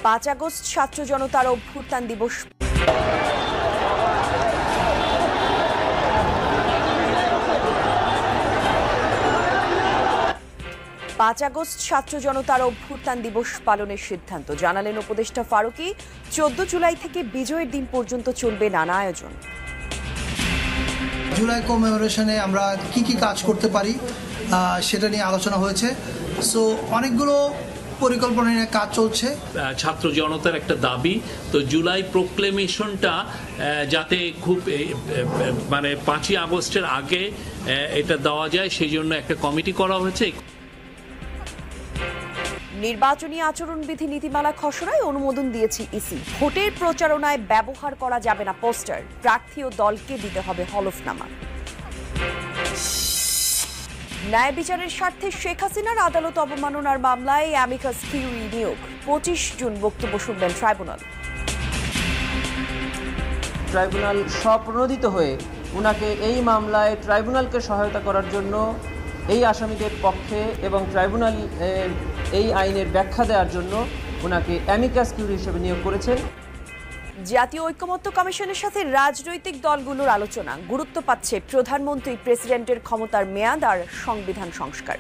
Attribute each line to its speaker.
Speaker 1: 5 August ছাত্র জনতার অভ্যুত্থান দিবস। 5 আগস্ট ছাত্র জনতার অভ্যুত্থান দিবস পালনের সিদ্ধান্ত জানালেন উপদেষ্টা ফারুকী। 14 জুলাই থেকে বিজয়ের দিন পর্যন্ত চলবে নানা আয়োজন।
Speaker 2: জুলাই কমেমোরেশনে আমরা কি কি কাজ করতে পারি সেটা নিয়ে আলোচনা হয়েছে। সো অনেকগুলো পরিকল্পনা নিয়ে কাজ চলছে।
Speaker 3: ছাত্র জনতার একটা দাবি, তো জুলাই প্রোক্লেমেশনটা যাতে খুব মানে 5ই আগস্টের আগে এটা দেওয়া যায় সেই জন্য একটা কমিটি করা হয়েছে।
Speaker 1: নির্বাচনী আচরণবিধি নীতিমালা খসড়ায় অনুমোদন দিয়েছে ইসি। ভোটের প্রচারণায় ব্যবহার করা যাবে না পোস্টার, প্রার্থী ও দলকে দিতে হবে হলফনামা। ন্যায় বিচারের স্বার্থে শেখ হাসিনার আদালত অবমাননার মামলায় অ্যামিকাস কিউরি নিয়োগ। 25 জুন বক্তব্য শুনবেন ট্রাইব্যুনাল।
Speaker 4: ট্রাইব্যুনাল স্বপ্রণোদিত হয়ে উনাকে এই মামলায় ট্রাইব্যুনালকে সহায়তা করার জন্য এই আসামিদের পক্ষে এবং ট্রাইব্যুনাল এই আইনের ব্যাখ্যা দেওয়ার জন্য ওনাকে অ্যামিকাস কিউরি হিসেবে নিয়োগ করেছেন।
Speaker 1: জাতীয় ঐকমত্য কমিশনের সাথে রাজনৈতিক দলগুলোর আলোচনা। গুরুত্ব পাচ্ছে প্রধানমন্ত্রী প্রেসিডেন্টের ক্ষমতার মেয়াদ আর সংবিধান সংস্কার।